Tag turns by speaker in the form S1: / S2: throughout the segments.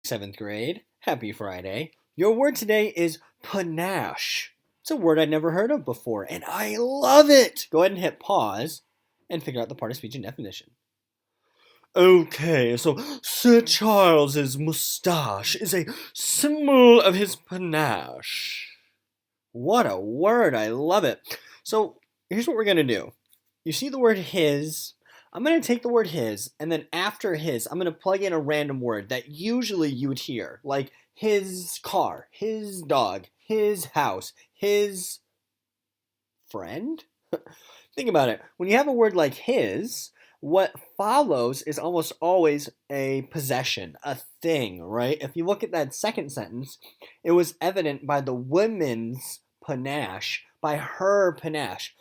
S1: 7th grade. Happy Friday. Your word today is panache. It's a word I'd never heard of before, and I love it. Go ahead and hit pause and figure out the part of speech and definition. Okay, so Sir Charles's moustache is a symbol of his panache. What a word. I love it. So here's what we're going to do. You see the word his. I'm going to take the word his, and then after his, I'm going to plug in a random word that usually you would hear, like his car, his dog, his house, his friend. Think about it. When you have a word like his, what follows is almost always a possession, a thing, right? If you look at that second sentence, it was evident by the woman's panache, by her panache.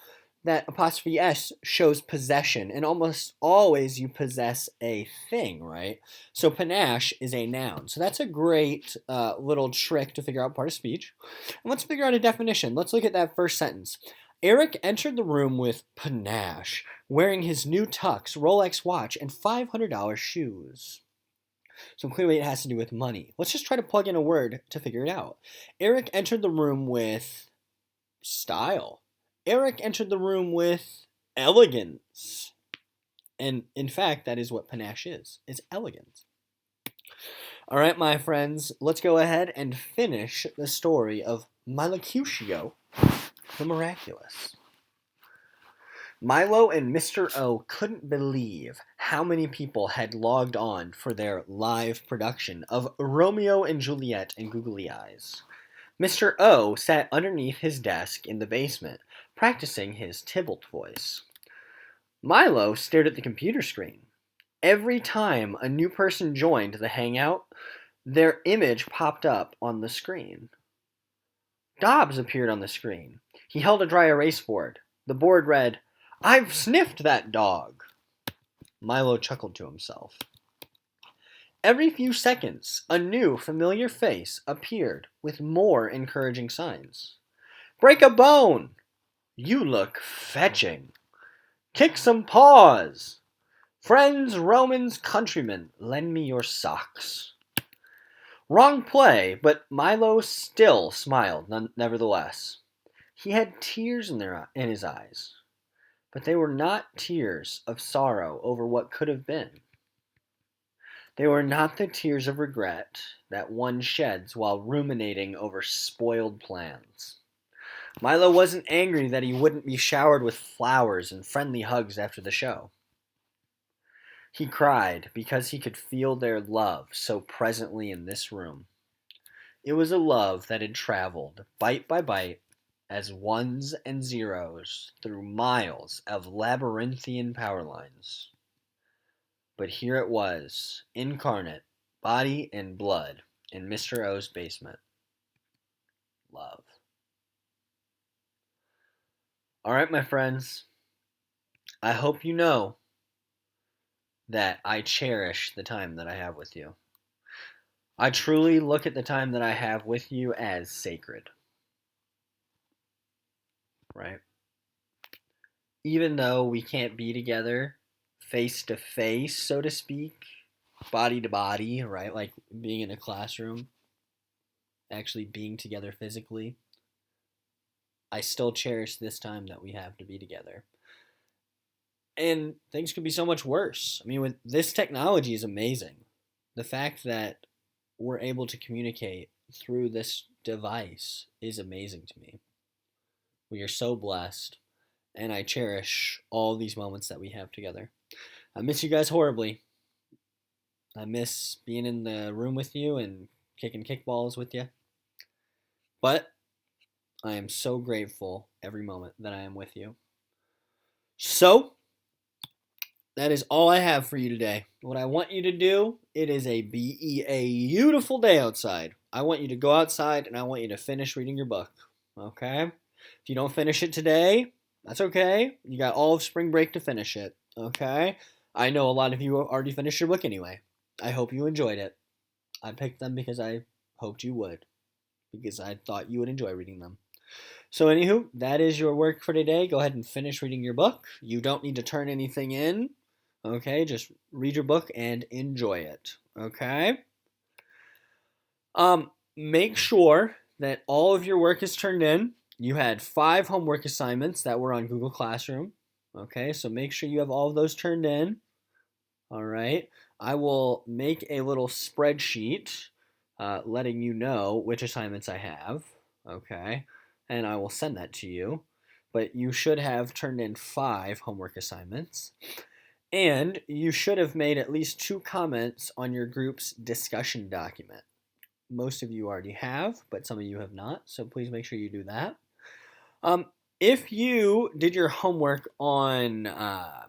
S1: That apostrophe S shows possession, and almost always you possess a thing, right? So panache is a noun. So that's a great little trick to figure out part of speech. And let's figure out a definition. Let's look at that first sentence. Eric entered the room with panache, wearing his new tux, Rolex watch, and $500 shoes. So clearly it has to do with money. Let's just try to plug in a word to figure it out. Eric entered the room with style. Eric entered the room with elegance. And in fact, that is what panache is. It's elegance. All right, my friends, let's go ahead and finish the story of Milo the Miraculous. Milo and Mr. O couldn't believe how many people had logged on for their live production of Romeo and Juliet and Googly Eyes. Mr. O sat underneath his desk in the basement, practicing his Tybalt voice. Milo stared at the computer screen. Every time a new person joined the Hangout, their image popped up on the screen. Dobbs appeared on the screen. He held a dry erase board. The board read, "I've sniffed that dog." Milo chuckled to himself. Every few seconds, a new familiar face appeared with more encouraging signs. "Break a bone!" "You look fetching!" "Kick some paws!" "Friends, Romans, countrymen, lend me your socks." Wrong play, but Milo still smiled nevertheless. He had tears in his eyes, but they were not tears of sorrow over what could have been. They were not the tears of regret that one sheds while ruminating over spoiled plans. Milo wasn't angry that he wouldn't be showered with flowers and friendly hugs after the show. He cried because he could feel their love so presently in this room. It was a love that had traveled, bite by bite, as ones and zeros through miles of labyrinthian power lines. But here it was, incarnate, body and blood, in Mr. O's basement. Love. All right, my friends. I hope you know that I cherish the time that I have with you. I truly look at the time that I have with you as sacred. Right? Even though we can't be together face to face, so to speak, body to body, right? Like being in a classroom, actually being together physically, I still cherish this time that we have to be together. And things could be so much worse. I mean, with this technology is amazing. The fact that we're able to communicate through this device is amazing to me. We are so blessed, and I cherish all these moments that we have together. I miss you guys horribly. I miss being in the room with you and kicking kickballs with you. But I am so grateful every moment that I am with you. So, that is all I have for you today. What I want you to do, it is a beautiful day outside. I want you to go outside and I want you to finish reading your book. Okay? If you don't finish it today, that's okay. You got all of spring break to finish it. Okay? I know a lot of you already finished your book anyway. I hope you enjoyed it. I picked them because I hoped you would. Because I thought you would enjoy reading them. So anywho, that is your work for today. Go ahead and finish reading your book. You don't need to turn anything in. Okay, just read your book and enjoy it. Okay? Make sure that all of your work is turned in. You had 5 homework assignments that were on Google Classroom. Okay, so make sure you have all of those turned in. All right. I will make a little spreadsheet letting you know which assignments I have. Okay. And I will send that to you. But you should have turned in 5 homework assignments. And you should have made at least 2 comments on your group's discussion document. Most of you already have, but some of you have not. So please make sure you do that. Um, if you did your homework on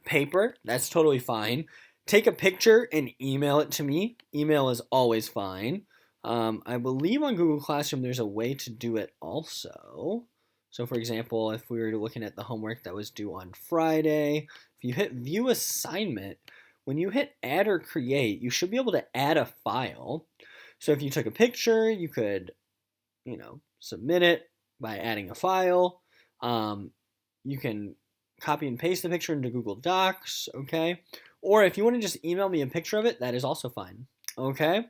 S1: paper, that's totally fine. Take a picture and email it to me. Email is always fine. I believe on Google Classroom there's a way to do it also. So, for example, if we were looking at the homework that was due on Friday, if you hit View Assignment, when you hit Add or Create, you should be able to add a file. So, if you took a picture, you could, submit it by adding a file. You can copy and paste the picture into Google Docs, okay? Or if you want to just email me a picture of it, that is also fine, okay?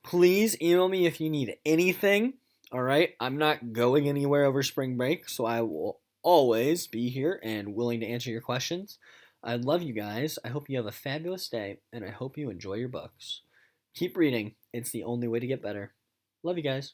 S1: Please email me if you need anything, all right? I'm not going anywhere over spring break, so I will always be here and willing to answer your questions. I love you guys. I hope you have a fabulous day, and I hope you enjoy your books. Keep reading. It's the only way to get better. Love you guys.